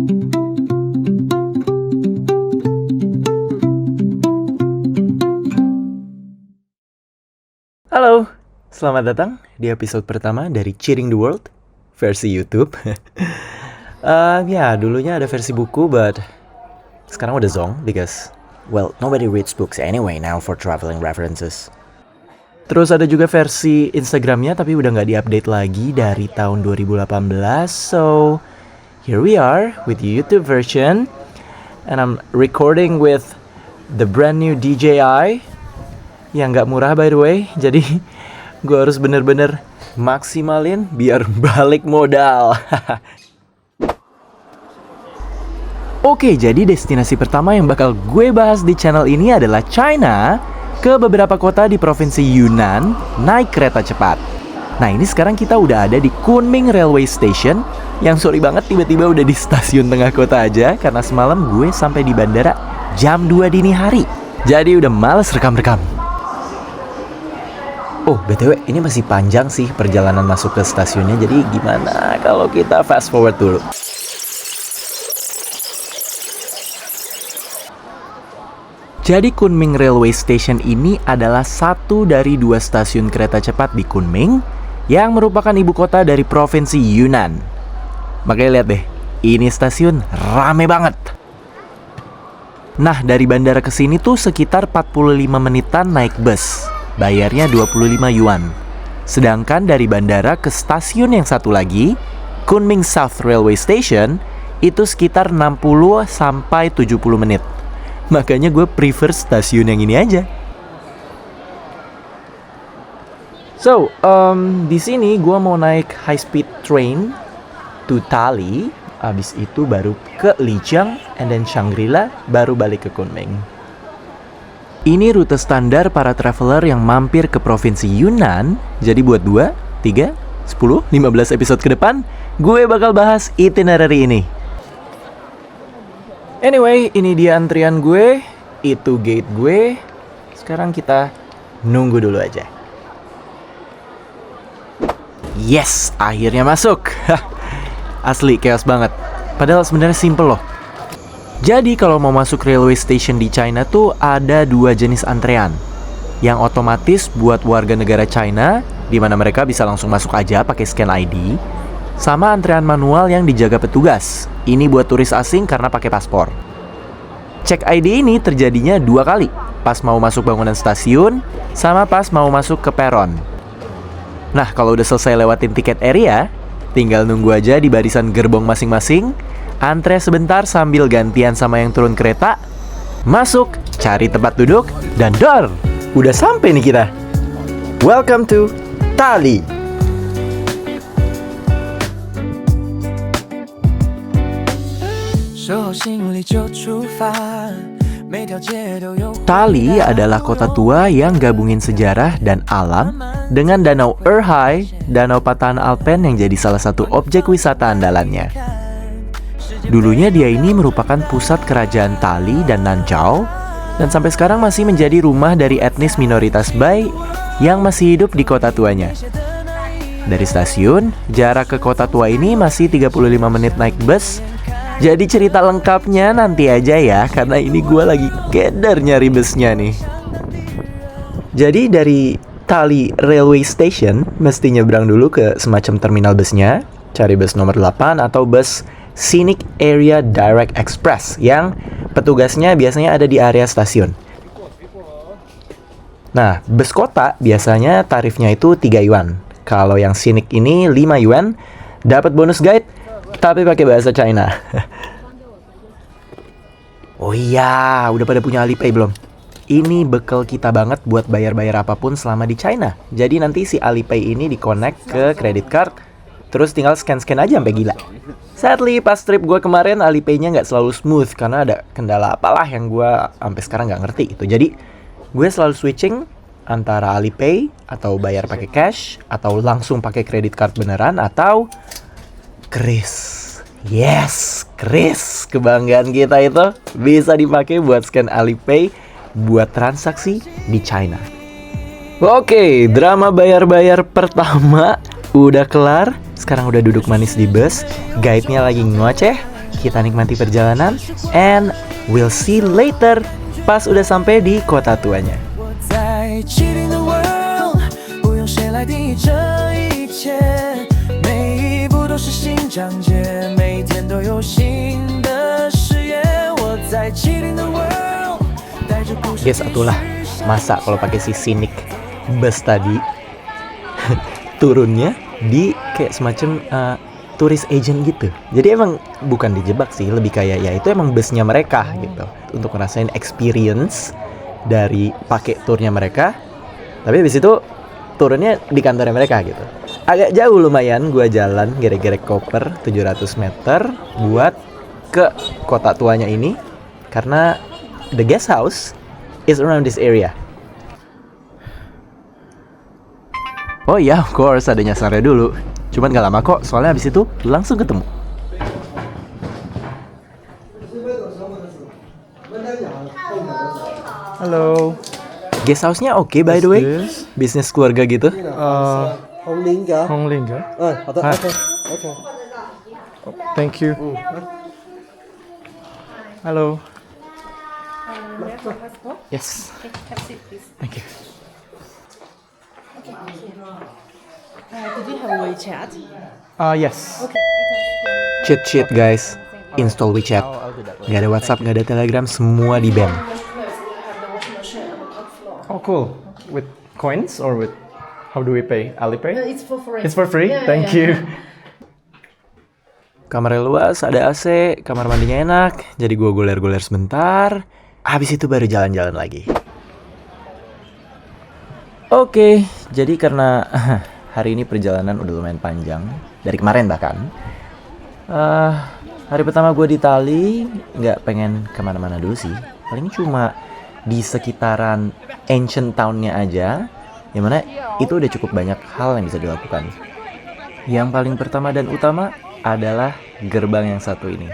Halo, selamat datang di episode pertama dari Cheering the World versi YouTube. Dulunya ada versi buku, but sekarang udah zonk because, well, nobody reads books anyway now for traveling references. Terus ada juga versi Instagramnya, tapi udah nggak diupdate lagi dari tahun 2018. So, here we are with the YouTube version, and I'm recording with the brand new DJI yang nggak murah by the way. Jadi gue harus bener-bener maksimalin biar balik modal. Oke, jadi destinasi pertama yang bakal gue bahas di channel ini adalah China, ke beberapa kota di provinsi Yunnan naik kereta cepat. Nah, ini sekarang kita udah ada di Kunming Railway Station, yang sorry banget tiba-tiba udah di stasiun tengah kota aja karena semalam gue sampai di bandara jam 2 dini hari. Jadi udah males rekam-rekam. Oh, BTW, ini masih panjang sih perjalanan masuk ke stasiunnya. Jadi gimana kalau kita fast forward dulu? Jadi Kunming Railway Station ini adalah satu dari 2 stasiun kereta cepat di Kunming yang merupakan ibu kota dari provinsi Yunnan. Makanya lihat deh, ini stasiun rame banget. Nah, dari bandara ke sini tuh sekitar 45 menitan naik bus. Bayarnya 25 yuan. Sedangkan dari bandara ke stasiun yang satu lagi, Kunming South Railway Station, itu sekitar 60 sampai 70 menit. Makanya gue prefer stasiun yang ini aja. So, di sini gue mau naik high speed train to Tali. Abis itu baru ke Lijiang, and then Shangri-La, baru balik ke Kunming. Ini rute standar para traveler yang mampir ke provinsi Yunnan. Jadi buat 2, 3, 10, 15 episode ke depan, gue bakal bahas itinerary ini. Anyway, ini dia antrian gue, itu gate gue. Sekarang kita nunggu dulu aja. Yes, akhirnya masuk. Asli chaos banget. Padahal sebenarnya simple loh. Jadi kalau mau masuk railway station di China tuh ada 2 jenis antrean. Yang otomatis buat warga negara China, di mana mereka bisa langsung masuk aja pakai scan ID. Sama antrean manual yang dijaga petugas. Ini buat turis asing karena pakai paspor. Cek ID ini terjadinya 2 kali. Pas mau masuk bangunan stasiun, sama pas mau masuk ke peron. Nah, kalau udah selesai lewatin tiket area, tinggal nunggu aja di barisan gerbong masing-masing. Antre sebentar sambil gantian sama yang turun kereta. Masuk, cari tempat duduk, dan dor! Udah sampai nih kita. Welcome to Tali. Tali adalah kota tua yang gabungin sejarah dan alam dengan Danau Erhai, Danau Patahan Alpen yang jadi salah satu objek wisata andalannya. Dulunya dia ini merupakan pusat kerajaan Tali dan Nanzhao, dan sampai sekarang masih menjadi rumah dari etnis minoritas Bai yang masih hidup di kota tuanya. Dari stasiun, jarak ke kota tua ini masih 35 menit naik bus. Jadi cerita lengkapnya nanti aja ya, karena ini gue lagi keder nyari busnya nih. Jadi dari Tali Railway Station, mesti nyebrang dulu ke semacam terminal busnya, cari bus nomor 8 atau bus Scenic Area Direct Express yang petugasnya biasanya ada di area stasiun. Nah, bus kota biasanya tarifnya itu 3 yuan. Kalau yang Scenic ini 5 yuan, dapat bonus guide tapi pakai bahasa China. Oh iya, udah pada punya Alipay belum? Ini bekal kita banget buat bayar-bayar apapun selama di China. Jadi nanti si Alipay ini di-connect ke credit card, terus tinggal scan-scan aja sampai gila. Sadly, pas trip gue kemarin Alipay-nya nggak selalu smooth karena ada kendala apalah yang gue sampai sekarang nggak ngerti itu. Jadi gue selalu switching antara Alipay atau bayar pakai cash atau langsung pakai credit card beneran atau Kris. Yes, Kris, kebanggaan kita itu bisa dipakai buat scan Alipay buat transaksi di China. Oke, drama bayar-bayar pertama udah kelar. Sekarang udah duduk manis di bus, guide-nya lagi ngoceh, kita nikmati perjalanan, and we'll see later pas udah sampai di kota tuanya. Guys, atulah masa kalau pakai si Scenic bus tadi turunnya di kayak semacam tourist agent gitu. Jadi emang bukan dijebak sih, lebih kayak ya itu emang busnya mereka gitu untuk ngerasain experience dari pakai turnya mereka. Tapi habis itu turunnya di kantornya mereka gitu. Agak jauh lumayan gua jalan gerek-gerek koper 700 meter buat ke kota tuanya ini karena the guest house is around this area. Oh iya, of course ada nyasarnya dulu. Cuman gak lama kok, soalnya abis itu langsung ketemu. Hello. Guest house-nya oke by the way. Bisnis keluarga gitu. Hongling ya? Okay. Thank you. Hello. Yes. Thank you. Did you have WeChat? Yes. Cheat guys. Install WeChat. Gak ada WhatsApp, gak ada Telegram, semua di BEM. Oh, cool. With coins or with how do we pay? Alipay? It's for free. It's for free. Yeah, Thank yeah. you. Kamarnya luas, ada AC, kamar mandinya enak. Jadi gua goler-goler sebentar. Habis itu baru jalan-jalan lagi. Oke, jadi karena hari ini perjalanan udah lumayan panjang dari kemarin bahkan. Hari pertama gue di Itali nggak pengen kemana-mana dulu sih. Paling cuma di sekitaran ancient town-nya aja. Yang mana itu udah cukup banyak hal yang bisa dilakukan. Yang paling pertama dan utama adalah gerbang yang satu ini,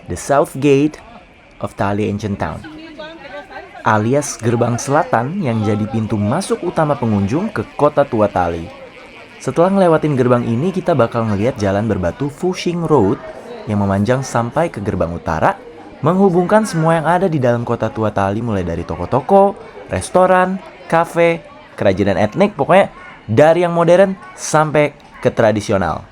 the South Gate of Tali Ancient Town, alias gerbang selatan yang jadi pintu masuk utama pengunjung ke kota tua Tali. Setelah ngelewatin gerbang ini, kita bakal ngelihat jalan berbatu Fushing Road yang memanjang sampai ke gerbang utara, menghubungkan semua yang ada di dalam kota tua Tali, mulai dari toko-toko, restoran, kafe, kerajinan etnik, pokoknya dari yang modern sampai ke tradisional.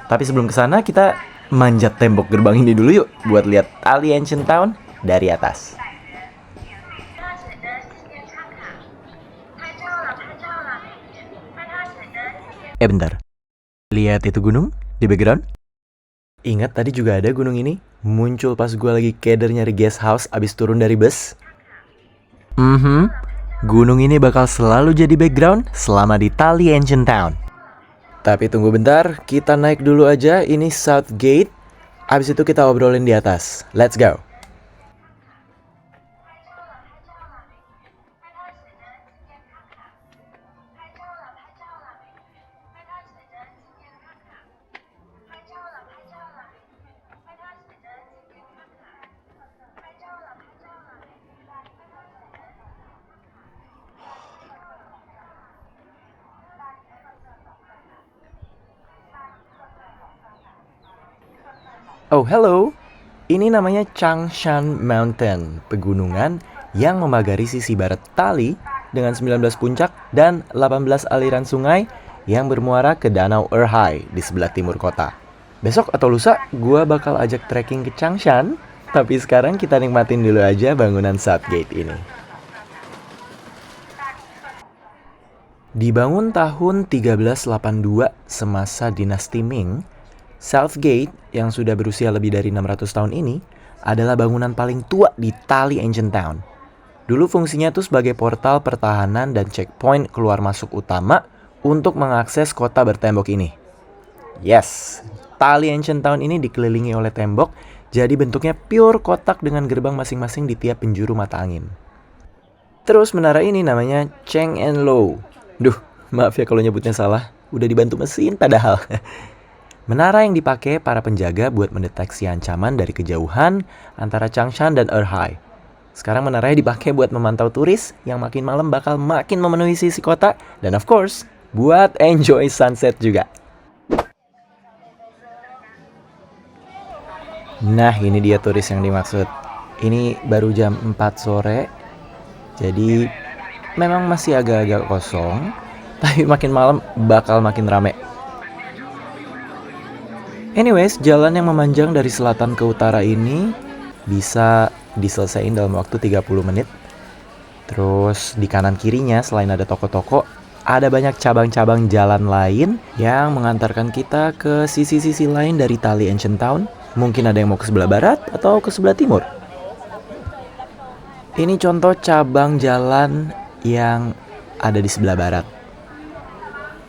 Tapi sebelum kesana, kita manjat tembok gerbang ini dulu yuk buat lihat Tali Ancient Town dari atas. Bentar. Lihat itu gunung di background? Ingat tadi juga ada gunung ini muncul pas gue lagi keder nyari guest house abis turun dari bus? Gunung ini bakal selalu jadi background selama di Tali Ancient Town. Tapi tunggu bentar, kita naik dulu aja, ini South Gate. Abis itu kita obrolin di atas. Let's go. Oh, hello. Ini namanya Changshan Mountain, pegunungan yang memagari sisi barat Tali dengan 19 puncak dan 18 aliran sungai yang bermuara ke Danau Erhai di sebelah timur kota. Besok atau lusa, gua bakal ajak trekking ke Changshan, tapi sekarang kita nikmatin dulu aja bangunan South Gate ini. Dibangun tahun 1382 semasa dinasti Ming, South Gate yang sudah berusia lebih dari 600 tahun ini adalah bangunan paling tua di Tali Ancient Town. Dulu fungsinya tuh sebagai portal pertahanan dan checkpoint keluar masuk utama untuk mengakses kota bertembok ini. Yes, Tali Ancient Town ini dikelilingi oleh tembok, jadi bentuknya pure kotak dengan gerbang masing-masing di tiap penjuru mata angin. Terus menara ini namanya Cheng and Lo. Duh, maaf ya kalau nyebutnya salah, udah dibantu mesin padahal. Menara yang dipakai para penjaga buat mendeteksi ancaman dari kejauhan antara Changshan dan Erhai. Sekarang menaranya dipakai buat memantau turis yang makin malam bakal makin memenuhi sisi kota. Dan of course, buat enjoy sunset juga. Nah, ini dia turis yang dimaksud. Ini baru jam 4 sore, jadi memang masih agak-agak kosong, tapi makin malam bakal makin rame. Anyways, jalan yang memanjang dari selatan ke utara ini bisa diselesain dalam waktu 30 menit. Terus di kanan kirinya selain ada toko-toko, ada banyak cabang-cabang jalan lain yang mengantarkan kita ke sisi-sisi lain dari Tali Ancient Town. Mungkin ada yang mau ke sebelah barat atau ke sebelah timur. Ini contoh cabang jalan yang ada di sebelah barat.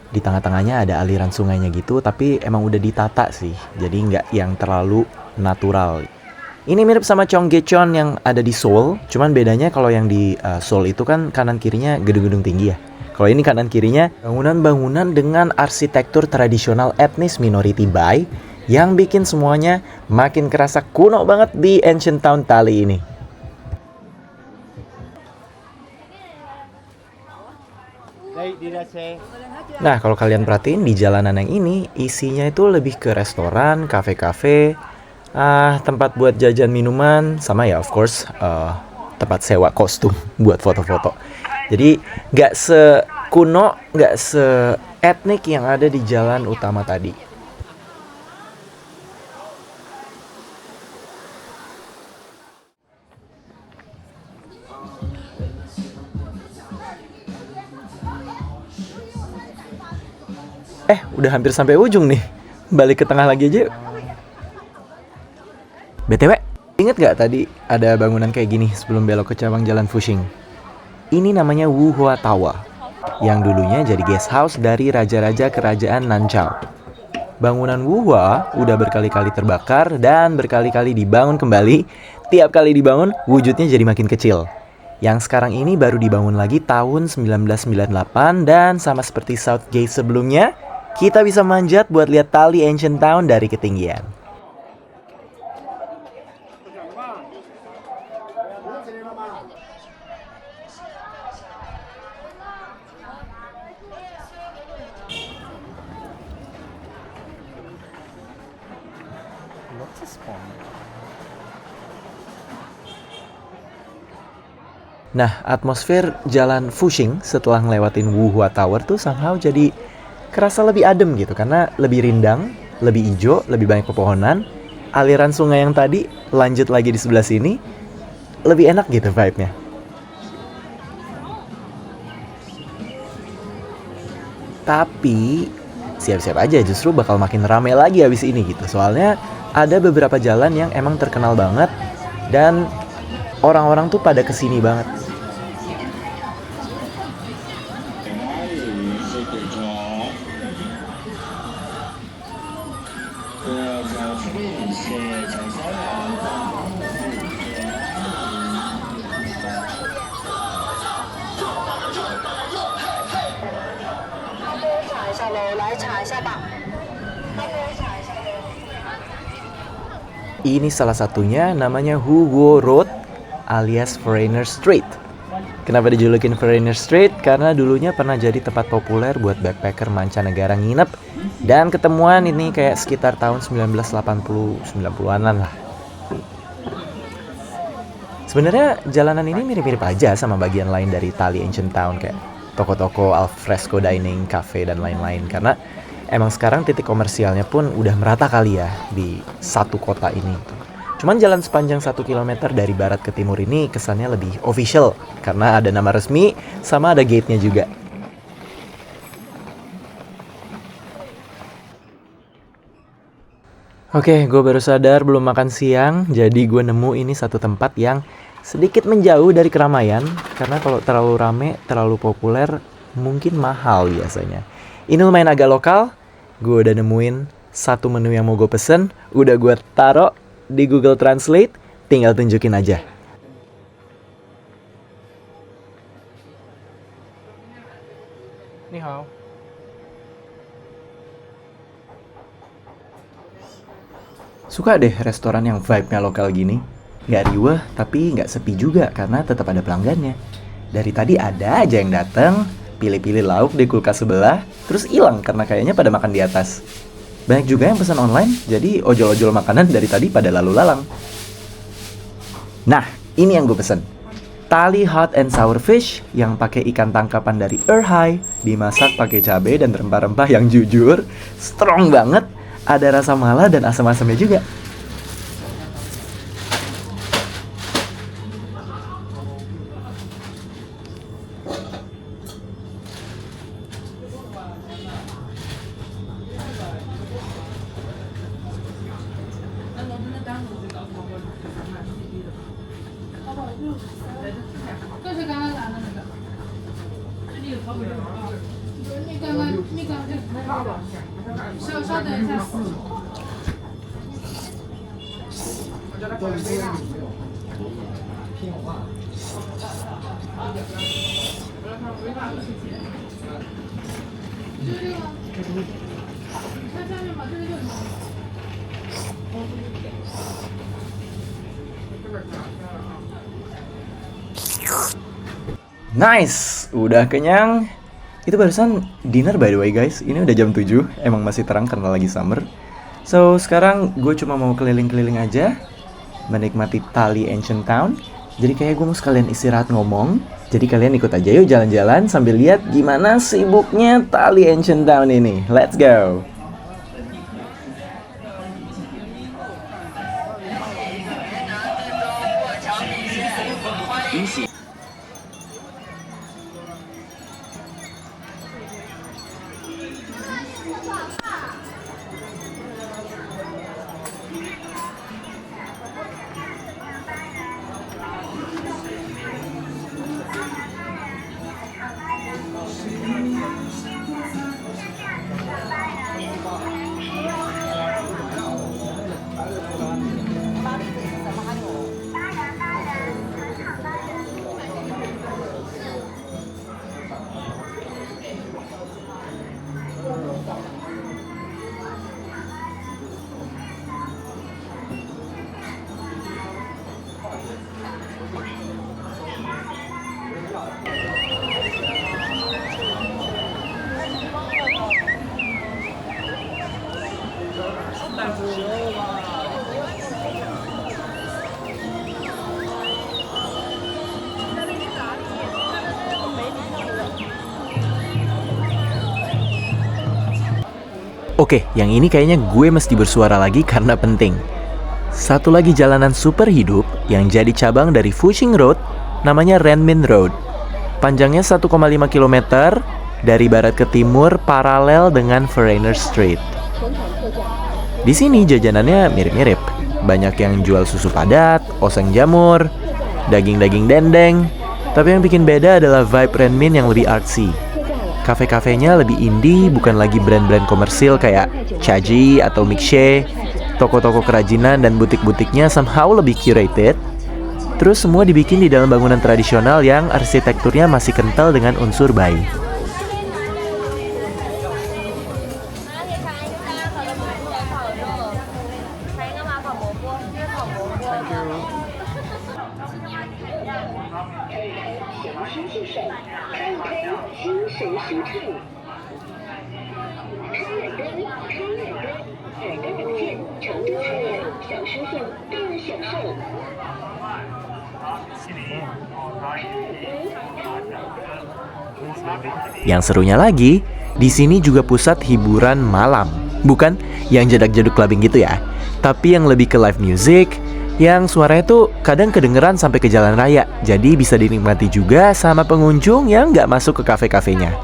Di tengah-tengahnya ada aliran sungainya gitu, tapi emang udah ditata sih. Jadi nggak yang terlalu natural. Ini mirip sama Cheonggyecheon yang ada di Seoul. Cuman bedanya kalau yang di Seoul itu kan kanan kirinya gedung-gedung tinggi ya. Kalau ini kanan kirinya bangunan-bangunan dengan arsitektur tradisional etnis minority Bai yang bikin semuanya makin kerasa kuno banget di Ancient Town Tali ini. Nah, kalau kalian perhatiin di jalanan yang ini, isinya itu lebih ke restoran, kafe-kafe, tempat buat jajan minuman, sama ya of course tempat sewa kostum buat foto-foto. Jadi nggak sekuno, nggak se-etnik yang ada di jalan utama tadi. Udah hampir sampai ujung nih. Balik ke tengah lagi aja yuk. BTW, inget gak tadi ada bangunan kayak gini sebelum belok ke cabang jalan Fuxing? Ini namanya Wuhua Tower, yang dulunya jadi guest house dari raja-raja kerajaan Nanchao. Bangunan Wuhua udah berkali-kali terbakar dan berkali-kali dibangun kembali. Tiap kali dibangun, wujudnya jadi makin kecil. Yang sekarang ini baru dibangun lagi tahun 1998 dan sama seperti Southgate sebelumnya, kita bisa manjat buat lihat Tali Ancient Town dari ketinggian. Nah, atmosfer jalan Fuxing setelah ngelewatin Wuhua Tower tuh somehow jadi kerasa lebih adem gitu, karena lebih rindang, lebih hijau, lebih banyak pepohonan. Aliran sungai yang tadi lanjut lagi di sebelah sini, lebih enak gitu vibe-nya. Tapi siap-siap aja, justru bakal makin ramai lagi habis ini gitu. Soalnya ada beberapa jalan yang emang terkenal banget dan orang-orang tuh pada kesini banget. Ini salah satunya, namanya Hugo Road alias Foreigner Street. Kenapa dijulukin Foreigner Street? Karena dulunya pernah jadi tempat populer buat backpacker mancanegara nginep dan ketemuan ini kayak sekitar tahun 1980-90-an lah. Sebenarnya jalanan ini mirip-mirip aja sama bagian lain dari Tali Ancient Town, kayak toko-toko, alfresco dining, cafe, dan lain-lain. Karena emang sekarang titik komersialnya pun udah merata kali ya di satu kota ini. Cuman jalan sepanjang 1 km dari barat ke timur ini kesannya lebih official, karena ada nama resmi sama ada gate-nya juga. Oke, gue baru sadar belum makan siang, jadi gue nemu ini satu tempat yang sedikit menjauh dari keramaian, karena kalau terlalu rame, terlalu populer, mungkin mahal biasanya. Ini lumayan agak lokal, gue udah nemuin satu menu yang mau gue pesen, udah gue taruh di Google Translate, tinggal tunjukin aja. Ni hao. Suka deh restoran yang vibe-nya lokal gini. Gak riweh, tapi gak sepi juga karena tetap ada pelanggannya. Dari tadi ada aja yang datang, pilih-pilih lauk di kulkas sebelah, terus hilang karena kayaknya pada makan di atas. Banyak juga yang pesan online, jadi ojol-ojol makanan dari tadi pada lalu lalang. Nah, ini yang gue pesen. Tali hot and sour fish yang pakai ikan tangkapan dari Erhai, dimasak pakai cabai dan rempah-rempah yang jujur strong banget. Ada rasa mala dan asam-asamnya juga. Nice, udah kenyang. Itu barusan dinner by the way guys. Ini udah jam 7, emang masih terang karena lagi summer. So, sekarang gue cuma mau keliling-keliling aja, menikmati Tali Ancient Town. Jadi kayak gue mau sekalian istirahat ngomong. Jadi kalian ikut aja yuk jalan-jalan sambil lihat gimana sibuknya Tali Ancient Town ini. Let's go! Oke, yang ini kayaknya gue mesti bersuara lagi karena penting. Satu lagi jalanan super hidup yang jadi cabang dari Fuxing Road, namanya Renmin Road. Panjangnya 1,5 km, dari barat ke timur paralel dengan Foreigner Street. Di sini jajanannya mirip-mirip. Banyak yang jual susu padat, oseng jamur, daging-daging dendeng. Tapi yang bikin beda adalah vibe Renmin yang lebih artsy. Kafe-kafenya lebih indie, bukan lagi brand-brand komersil kayak Chaji atau Mixie. Toko-toko kerajinan dan butik-butiknya somehow lebih curated. Terus semua dibikin di dalam bangunan tradisional yang arsitekturnya masih kental dengan unsur Bai. Yang serunya lagi, di sini juga pusat hiburan malam. Bukan yang jadak-jaduk clubbing gitu ya, tapi yang lebih ke live music, yang suaranya tuh kadang kedengeran sampai ke jalan raya. Jadi bisa dinikmati juga sama pengunjung yang nggak masuk ke kafe-kafenya.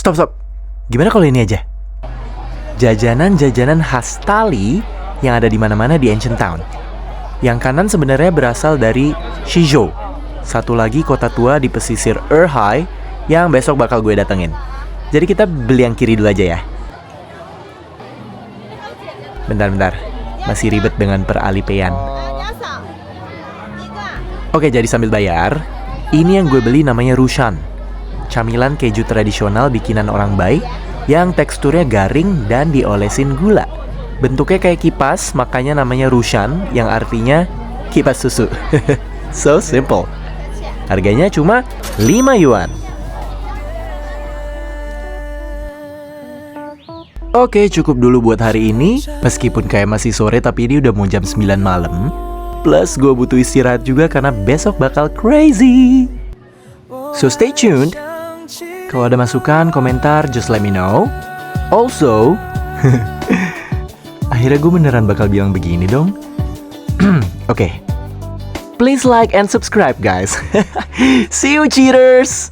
Stop. Gimana kalau ini aja? Jajanan-jajanan khas Tali yang ada di mana-mana di Ancient Town. Yang kanan sebenarnya berasal dari Shizhou, satu lagi kota tua di pesisir Erhai yang besok bakal gue datengin. Jadi kita beli yang kiri dulu aja ya. Bentar, masih ribet dengan peralipean. Oke, jadi sambil bayar, ini yang gue beli namanya Rushan, camilan keju tradisional bikinan orang Bai yang teksturnya garing dan diolesin gula. Bentuknya kayak kipas, makanya namanya Rushan, yang artinya kipas susu. So simple. Harganya cuma 5 yuan. Oke, cukup dulu buat hari ini. Meskipun kayak masih sore, tapi ini udah mau jam 9 malam. Plus gue butuh istirahat juga karena besok bakal crazy. So stay tuned. Kalau ada masukan, komentar, just let me know. Also, akhirnya gue beneran bakal bilang begini dong. Oke. Please like and subscribe guys. See you cheaters.